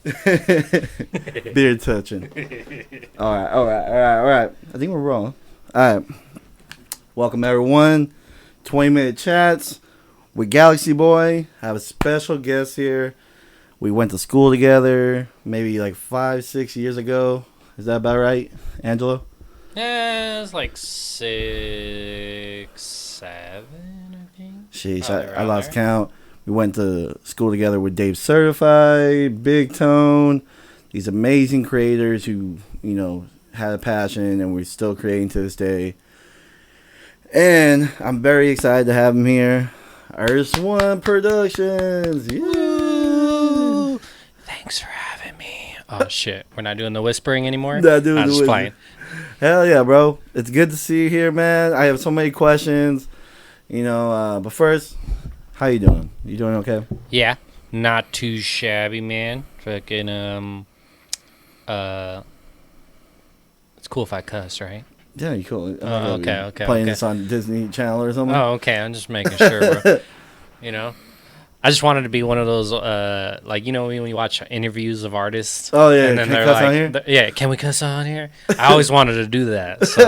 Beard touching. All right. I think we're wrong. All right. Welcome, everyone. 20-minute chats with Galaxii Boii. I have a special guest here. We went to school together maybe like 5-6 years ago. Is that about right, Angelo? Yeah, it's like 6, 7, I think. Sheesh, Probably I around lost there. count. We went to school together with Dave Certified, Big Tone, these amazing creators who, had a passion and we're still creating to this day. And I'm very excited to have him here. Ersone Productions. Woo! Thanks for having me. Oh, shit. We're not doing the whispering anymore? Not doing I'm the just wizard. playing. Hell yeah, bro. It's good to see you here, man. I have so many questions. But first, how you doing? You doing okay? Yeah, not too shabby, man. Fucking, it's cool if I cuss, right? Yeah, you cool. Okay. Playing this on Disney Channel or something? Oh, okay. I'm just making sure, bro. I just wanted to be one of those, when we watch interviews of artists. Oh, yeah. And then Can I they're cuss like, on here? yeah, can we cuss on here? I always wanted to do that. So.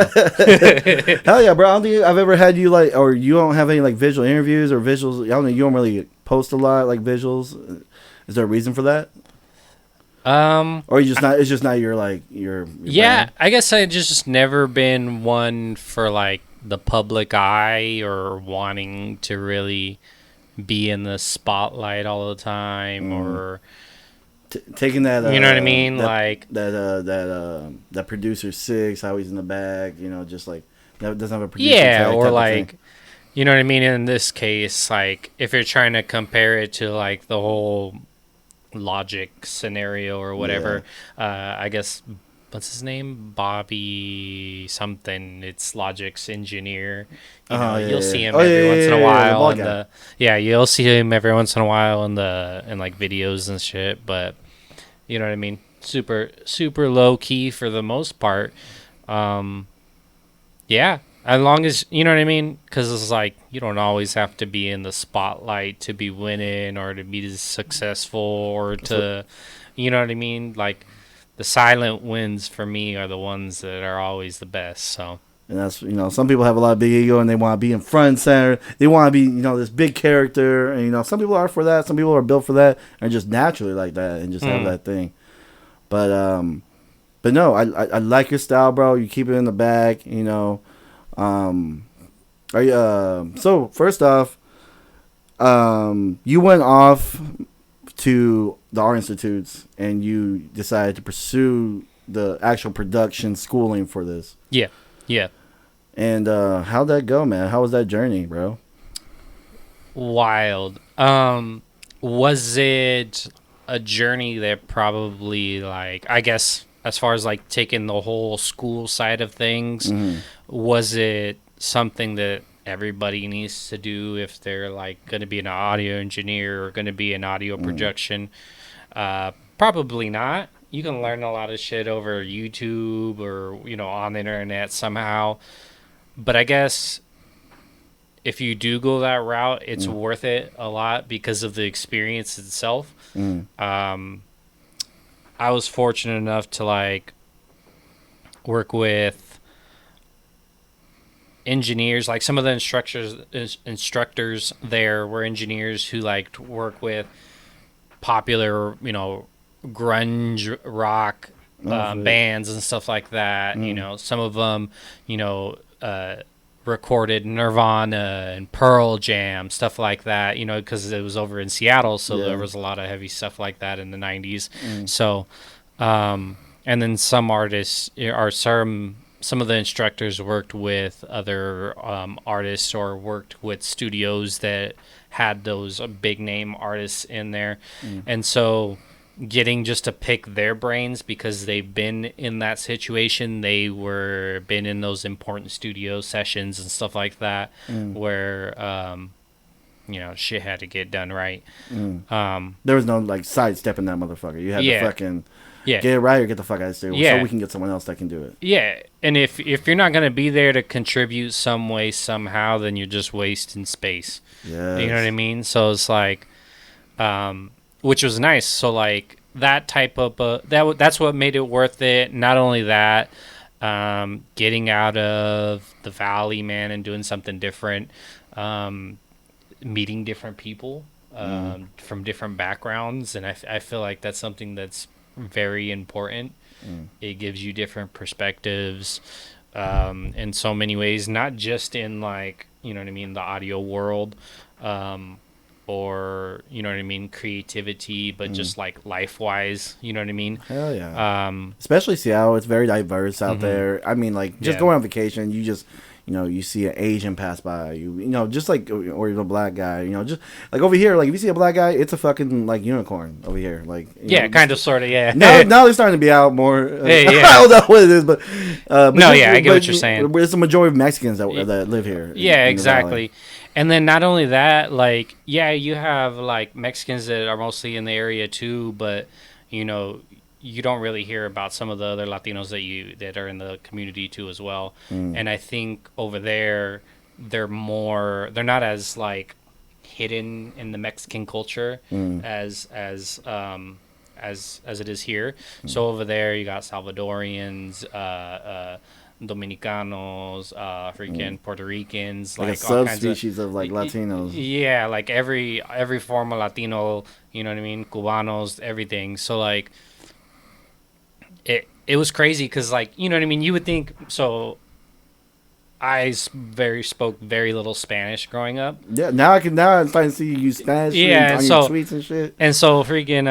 Hell yeah, bro. I don't think I've ever had you, or you don't have any, visual interviews or visuals. I don't know. You don't really post a lot, visuals. Is there a reason for that? Or you just not? It's just not your Yeah, brand? I guess I just never been one for the public eye or wanting to really be in the spotlight all the time or Taking that. you know what I mean, That producer six, how he's in the back. Just that doesn't have a producer yeah, tag or type of thing. you know what I mean, in this case, if you're trying to compare it to the whole Logic scenario or whatever. I guess what's his name, Bobby something, it's Logic's engineer. You'll see him every once in a while in the you'll see him every once in a while in videos and shit, but you know what I mean, super low key for the most part. Yeah, as long as you know what I mean, because it's you don't always have to be in the spotlight to be winning or to be successful or to, you know what I mean. The silent wins for me are the ones that are always the best. So. And that's some people have a lot of big ego and they want to be in front and center. They want to be this big character, and some people are for that. Some people are built for that and just naturally like that and just have that thing. But no, I like your style, bro. You keep it in the back, Are you, so first off, you went off to the art institutes and you decided to pursue the actual production schooling for this. Yeah. And how'd that go, man? How was that journey, bro? Wild. Was it a journey that probably I guess as far as taking the whole school side of things, was it something that everybody needs to do if they're going to be an audio engineer or going to be an audio production? Probably not. You can learn a lot of shit over YouTube or on the internet somehow, but I guess if you do go that route, it's worth it a lot because of the experience itself. I was fortunate enough to work with engineers. Some of the instructors there were engineers who liked to work with popular grunge rock bands and stuff like that. Some of them recorded Nirvana and Pearl Jam, stuff like that, because it was over in Seattle, so there was a lot of heavy stuff like that in the 90s. So and then some artists or some of the instructors worked with other artists or worked with studios that had those big name artists in there. And so getting just to pick their brains because they've been in that situation, been in those important studio sessions and stuff like that, where shit had to get done right. There was no sidestepping that motherfucker. You had to fucking get it right or get the fuck out of the studio so we can get someone else that can do it. Yeah, and if you're not gonna be there to contribute some way somehow, then you're just wasting space. Yeah, you know what I mean. So it's which was nice. So that type of that's what made it worth it. Not only that, getting out of the valley, man, and doing something different, meeting different people from different backgrounds, and I feel like that's something that's very important. It gives you different perspectives in so many ways, not just in like, you know what I mean, the audio world, or you know what I mean, creativity, but just like life wise, you know what I mean. Hell yeah. Especially Seattle, it's very diverse out there. I mean, like just going on vacation, you just, you know, you see an Asian pass by, you know, just like, or even a black guy, you know, just like over here, like if you see a black guy, it's a fucking like unicorn over here, like yeah, know, kind of, sort of, yeah. Now they're starting to be out more. Yeah. I don't know what it is, but no, yeah, I get what you're saying. It's the majority of Mexicans that live here. Yeah, exactly. And then not only that, like, yeah, you have like Mexicans that are mostly in the area too, but you know, you don't really hear about some of the other Latinos that are in the community too as well. And I think over there they're not as like hidden in the Mexican culture as it is here. So over there you got Salvadorians, Dominicanos, freaking Puerto Ricans, like a subspecies of like Latinos. Yeah, like every form of Latino, you know what I mean, Cubanos, everything. So like it was crazy because, like, you know what I mean, you would think so. I spoke very little Spanish growing up. Yeah, now I'm starting to see you use Spanish on your tweets and shit. And so freaking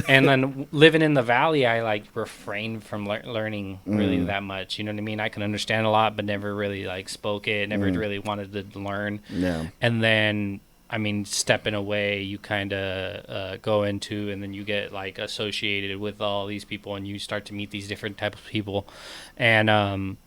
and then living in the valley, I like refrained from learning really that much. You know what I mean? I can understand a lot, but never really like spoke it. Never really wanted to learn. Yeah. And then, I mean, stepping away, you kind of go into, and then you get like associated with all these people, and you start to meet these different types of people, and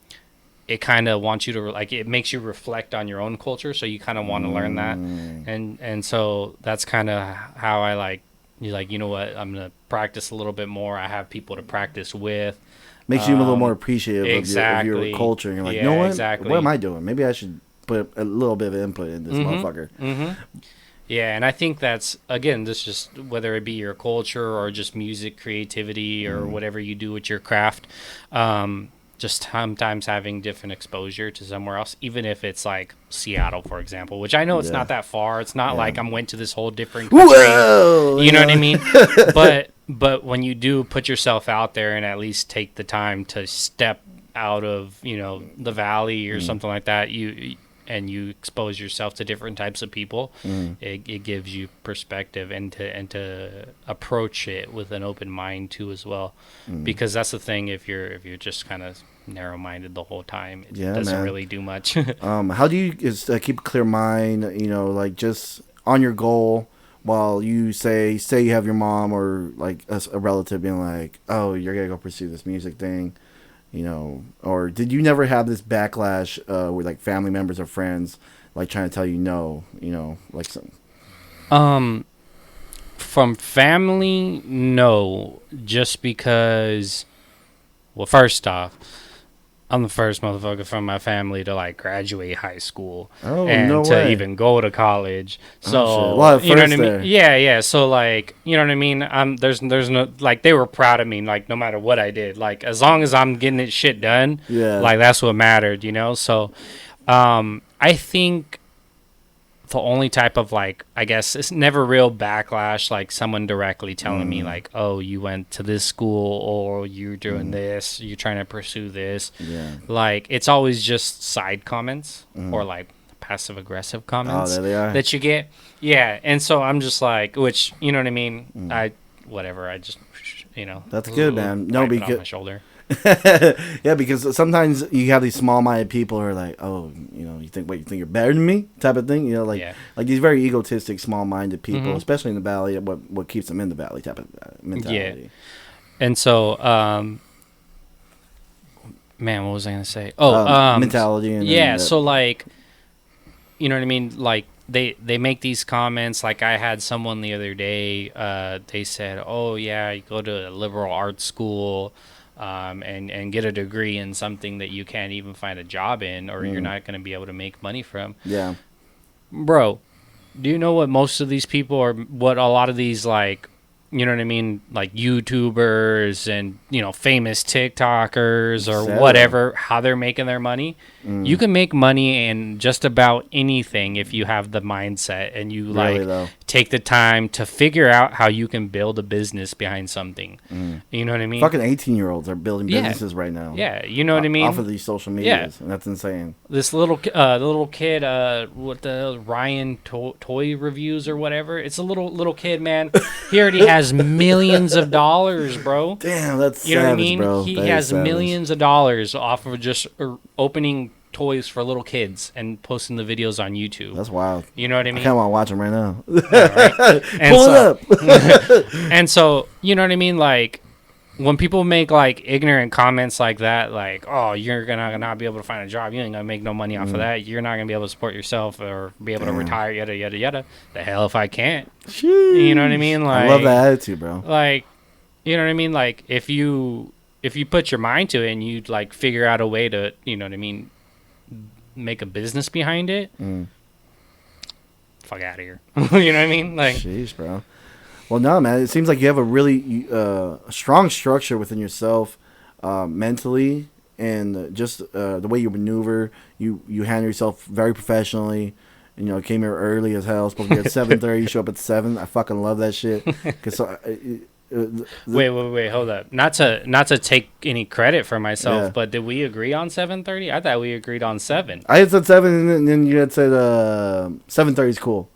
it kind of wants you to like, it makes you reflect on your own culture, so you kind of want to learn that, and so that's kind of how I like, you know what, I'm gonna practice a little bit more. I have people to practice with. Makes you a little more appreciative of your culture, and you're like, you know what, what am I doing? Maybe I should put a little bit of input in this motherfucker. Yeah, and I think that's, again, this just, whether it be your culture or just music, creativity, or whatever you do with your craft, just sometimes having different exposure to somewhere else, even if it's like Seattle, for example, which I know it's not that far. It's not like I went to this whole different country. Whoa! You know what I mean? But when you do put yourself out there and at least take the time to step out of, you know, the valley or something like that, you expose yourself to different types of people, it gives you perspective, and to approach it with an open mind too as well, because that's the thing, if you're just kind of narrow-minded the whole time, it doesn't really do much. How do you keep a clear mind, you know, like just on your goal, while you say you have your mom or like a relative being like, oh, you're gonna go pursue this music thing, you know, or did you never have this backlash with like family members or friends like trying to tell you no, you know, like some? From family, no, just because, well, first off, I'm the first motherfucker from my family to like graduate high school to even go to college. So you know what I mean? Yeah. So like, you know what I mean? There's no, like, they were proud of me, like no matter what I did, like as long as I'm getting this shit done, like that's what mattered, you know? So I think the only type of, like, I guess it's never real backlash, like someone directly telling me like, oh, you went to this school, or you're doing this, you're trying to pursue this. Like, it's always just side comments or like passive aggressive comments that you get. And so I'm just like, which, you know what I mean, I just, you know, that's good, man. No, because on my shoulder. Yeah, because sometimes you have these small-minded people who are like, oh, you know, you think you're better than me, type of thing, you know, like like these very egotistic, small-minded people, especially in the valley. What keeps them in the valley type of mentality. And so man, what was I gonna say? Mentality. And so like, you know what I mean, like they make these comments. Like, I had someone the other day, they said, oh yeah, you go to a liberal arts school and get a degree in something that you can't even find a job in, or you're not going to be able to make money from. Bro, do you know what most of these people, or what a lot of these, like, you know what I mean, like YouTubers and, you know, famous TikTokers or Sell. whatever, how they're making their money. You can make money in just about anything if you have the mindset and you Really, like though. take the time to figure out how you can build a business behind something. You know what I mean? Fucking 18-year-olds are building Yeah. businesses right now. Yeah, you know what I mean? Off of these social medias, and that's insane. This the little kid, what the Ryan toy reviews or whatever. It's a little kid, man. He already has millions of dollars, bro. Damn, that's You know savage, what I mean? bro. He That is has savage. millions of dollars off of just opening toys for little kids and posting the videos on YouTube. That's wild. You know what I I mean? kind of want to watch them right now. And Pull so- it up. And so, you know what I mean? Like, when people make, like, ignorant comments like that, like, oh, you're gonna not be able to find a job, you ain't gonna make no money off of that, you're not gonna be able to support yourself or be able to retire, yada, yada, yada. The hell if I can't. You know what I mean? Like, I love that attitude, bro. Like, you know what I mean? Like, if you put your mind to it and you, like, figure out a way to, you know what I mean, make a business behind it, fuck out of here. You know what I mean? Like, Jeez, bro. Well, no, man. It seems like you have a really strong structure within yourself, mentally, and just the way you maneuver. You handle yourself very professionally. You know, came here early as hell. Supposed to be at 7:30. You show up at 7. I fucking love that shit. Cause wait, hold up. Not to take any credit for myself, Yeah. but did we agree on 7:30? I thought we agreed on 7. I had said 7, and then you had said 7:30 is cool.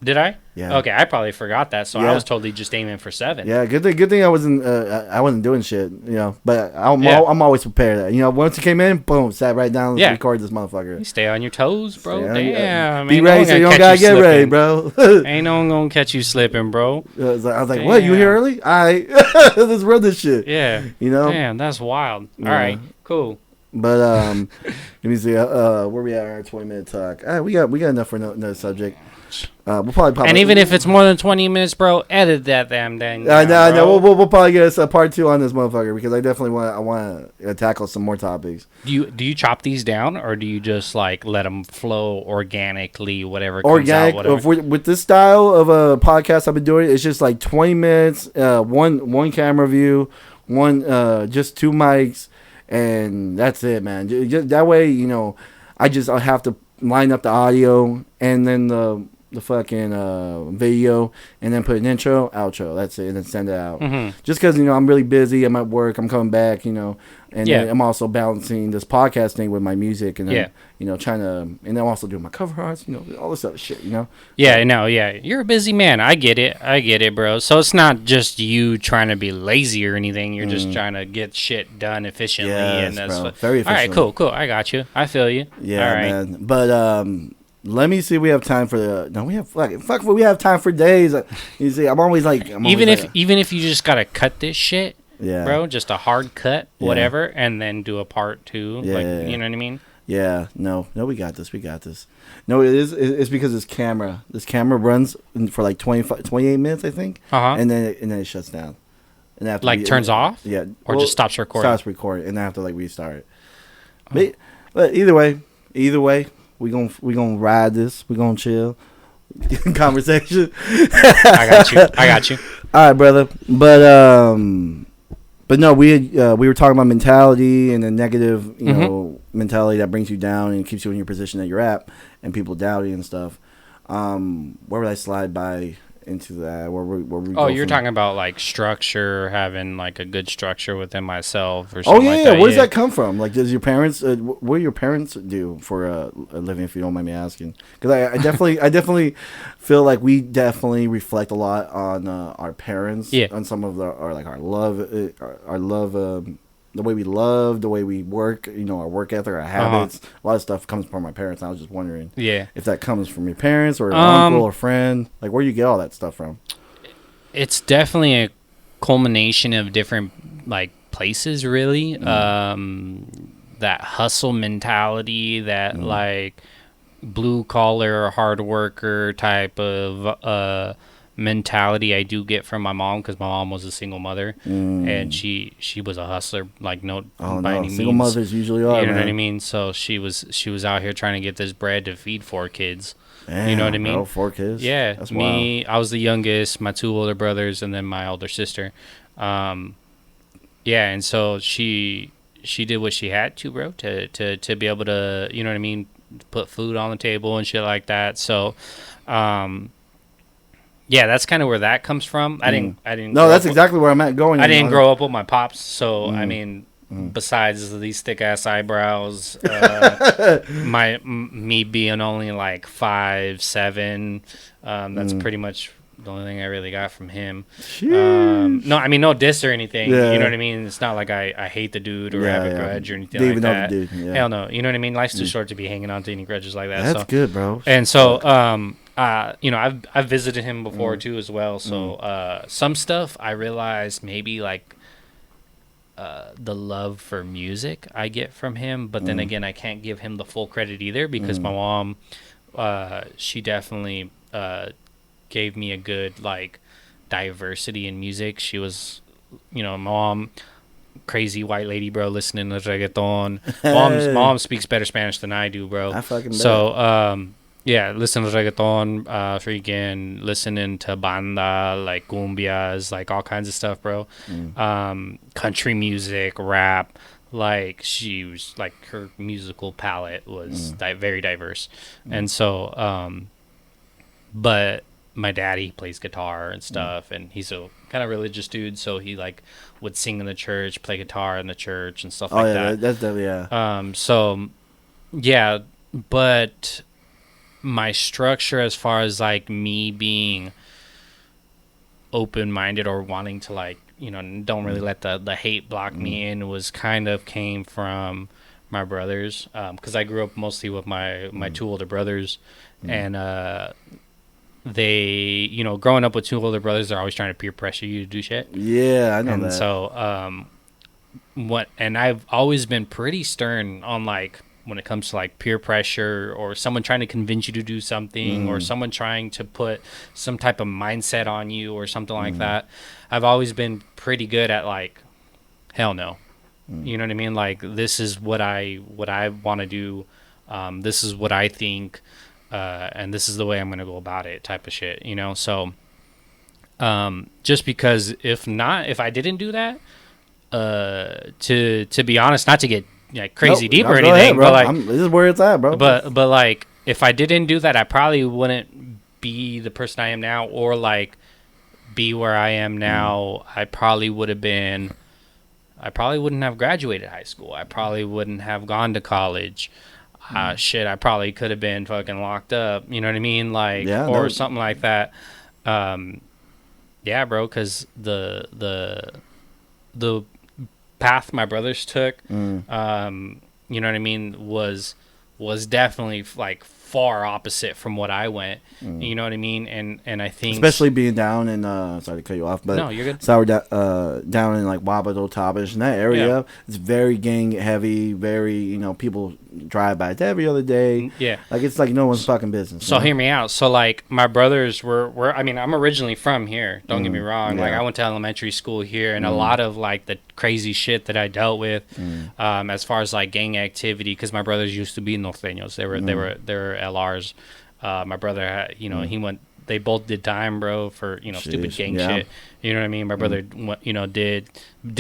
Did I? Yeah. Okay, I probably forgot that, so Yeah. I was totally just aiming for 7. Yeah, good thing I wasn't doing shit, you know. But I'm Yeah. I'm always prepared. You know, once you came in, boom, sat right down, let's Yeah. record this motherfucker. You stay on your toes, bro. Yeah, Damn. be ain't no ready, one so you gonna don't catch gotta get ready, slipping. bro. Ain't no one gonna catch you slipping, bro. I was like, what? You here Damn. early? All right, let's run this shit. Yeah. You know. Damn, that's wild. Yeah. All right, cool. But let me see. Where we at? Our 20-minute talk. All right, we got enough for another subject. We'll probably pop. And even if it's more than 20 minutes, bro, edit that damn thing. I down, know. bro. We'll probably get a part 2 on this motherfucker because I definitely want to tackle some more topics. Do you chop these down, or do you just like let them flow organically, whatever comes Organic. out, whatever? With this style of a podcast I've been doing, it's just like 20 minutes, one camera view, one just 2 mics, and that's it, man. Just that way, you know, I have to line up the audio and then the fucking video, and then put an intro, outro. That's it, and then send it out. Just because, you know, I'm really busy. I'm at work. I'm coming back, you know, and then I'm also balancing this podcast thing with my music, and then, you know, trying to, and then I'm also doing my cover arts, you know, all this other shit, you know. Yeah, no, yeah. You're a busy man. I get it, bro. So it's not just you trying to be lazy or anything. You're just trying to get shit done efficiently. Yes, and that's bro. Very all right, efficiently. cool. I got you. I feel you. Yeah, all right. man. But let me see. If we have time for the. No, we have fuck. We have time for days. You see, I'm always like. Even if you just gotta cut this shit, yeah, bro, just a hard cut, Yeah. whatever, and then do a part 2. Yeah, like, yeah, yeah. you know what I mean? Yeah, no, we got this. No, it is. It's because this camera runs for like 28 minutes, I think, and then it shuts down, and after Like turns off, yeah, or just stops recording. Stops recording, and I have to like restart it. But either way, we gonna ride this. We gonna chill. Conversation. I got you. All right, brother. But no, we were talking about mentality and the negative, you know, mentality that brings you down and keeps you in your position that you're at, and people doubting and stuff. Where would I slide by into that? Where we Oh, go you're from- talking about like structure, having like a good structure within myself, or Oh something yeah, like yeah. that. Where does that come from? Like, does your parents? What do your parents do for a living? If you don't mind me asking, because I definitely feel like we definitely reflect a lot on our parents. Yeah. On some of our love, the way we love, the way we work. You know, our work ethic, our habits. A lot of stuff comes from our parents. I was just wondering, if that comes from your parents or an uncle or friend. Like, where do you get all that stuff from? It's definitely a culmination of different like places, really. That hustle mentality, that like blue collar, hard worker type of mentality I do get from my mom, because my mom was a single mother, and she was a hustler, like by any Single means. mothers usually are. You know man. what I mean? So she was out here trying to get this bread to feed 4 kids. Damn, You know what I mean? Bro, 4 kids. Yeah, That's me. wild. I was the youngest. My 2 older brothers, and then my older sister. Um, yeah, and so she did what she had to, bro, to be able to, you know what I mean, put food on the table and shit like that. So, um, yeah, that's kind of where that comes from. I didn't No, grow that's up. exactly where I'm at going. I didn't grow up with my pops, so I Mm. mean, besides these thick ass eyebrows, me being only like 5'7", that's pretty much the only thing I really got from him. No, I mean no diss or anything. Yeah. You know what I mean? It's not like I hate the dude or have a grudge or anything Didn't like even know that. the dude. Yeah. Hell no. You know what I mean? Life's too short to be hanging on to any grudges like that. That's so. good, bro. And so, you know, I've visited him before too as well. So some stuff I realized maybe like the love for music I get from him, but then again I can't give him the full credit either because my mom, she definitely gave me a good like diversity in music. She was, you know, mom. Crazy white lady, bro, listening to reggaeton. Mom speaks better Spanish than I do, bro. I fucking bet. So, yeah, listen to reggaeton, freaking listening to banda, like cumbias, like all kinds of stuff, bro. Country music, rap. Like she was like her musical palette was very diverse, and so, but my daddy plays guitar and stuff, and he's a kind of religious dude, so he like would sing in the church, play guitar in the church and stuff like that. That's definitely, yeah. So yeah, but my structure as far as like me being open-minded or wanting to like, you know, don't really let the hate block me in was kind of came from my brothers, because I grew up mostly with my 2 older brothers, and they, you know, growing up with 2 older brothers, they're always trying to peer pressure you to do shit. Yeah, I know And that. so, and I've always been pretty stern on like when it comes to like peer pressure or someone trying to convince you to do something or someone trying to put some type of mindset on you or something like that. I've always been pretty good at like, hell no. You know what I mean? Like, this is what I want to do. This is what I think. And this is the way I'm going to go about it type of shit, you know? So, just because if I didn't do that, to be honest, not to get like crazy deep or anything, ahead, bro. but like, this is where it's at, bro. but like, if I didn't do that, I probably wouldn't be the person I am now or like be where I am now. I probably wouldn't have graduated high school. I probably wouldn't have gone to college. Shit, I probably could have been fucking locked up. You know what I mean? Like, something like that. Yeah, bro. Because the path my brothers took, you know what I mean, was definitely like far opposite from what I went. You know what I mean? And I think especially being down in sorry to cut you off, but no, you're good. So we're down in like Wabado, Tabish, in that area. It's very gang heavy, very, you know, people drive by every other day. Yeah, like it's like no one's fucking business. So hear me out. So like my brothers were I mean, I'm originally from here, don't get me wrong. Like I went to elementary school here, and a lot of like the crazy shit that I dealt with as far as like gang activity, because my brothers used to be norteños. They were LRs. My brother had, you know, they both did time, bro, for, you know, stupid gang shit. You know what I mean? My brother, you know, did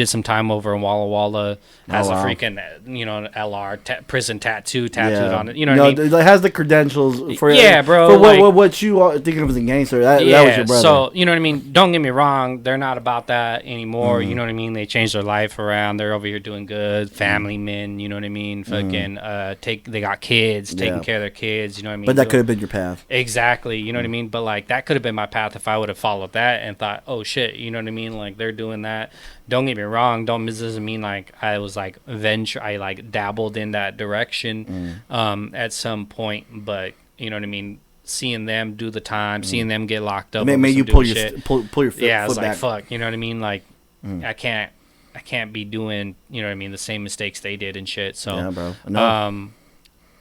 some time over in Walla Walla. Has a freaking, you know, LR prison tattooed on it. You know what I mean? It has the credentials for bro. For like, what you are thinking of as a gangster. That was your brother. So you know what I mean. Don't get me wrong. They're not about that anymore. You know what I mean. They changed their life around. They're over here doing good. Family men. You know what I mean. Fucking they got kids, taking care of their kids. You know what I mean. But that could have been your path. Exactly. You know what I mean. But like that could have been my path if I would have followed that and thought, oh shit. You know what I mean. Like they're doing that. Don't get me wrong. This doesn't mean like I was like I like dabbled in that direction at some point. But you know what I mean. Seeing them do the time, seeing them get locked up. Made you pull your foot yeah, I was back. like, fuck. You know what I mean. Like I can't be doing, you know what I mean, the same mistakes they did and shit. So yeah, bro. No.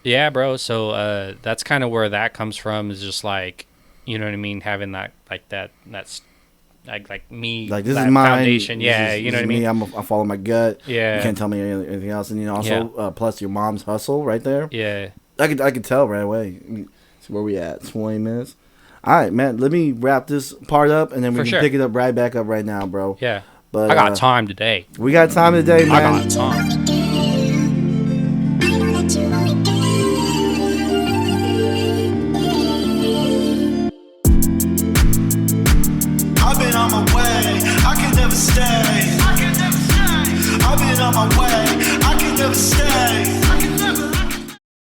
Yeah, bro. So that's kind of where that comes from. Is just like, you know what I mean, having that that's like me, like this that is my foundation. Yeah, you know what I mean. I follow my gut. Yeah, you can't tell me anything else. And you know, also plus your mom's hustle right there. Yeah, I could tell right away. As So where we at? 20 minutes. All right, man. Let me wrap this part up, and then we can pick it up right back up right now, bro. Yeah. But I got time today. We got time today, man. I got time. I've been on my way. I can never stay.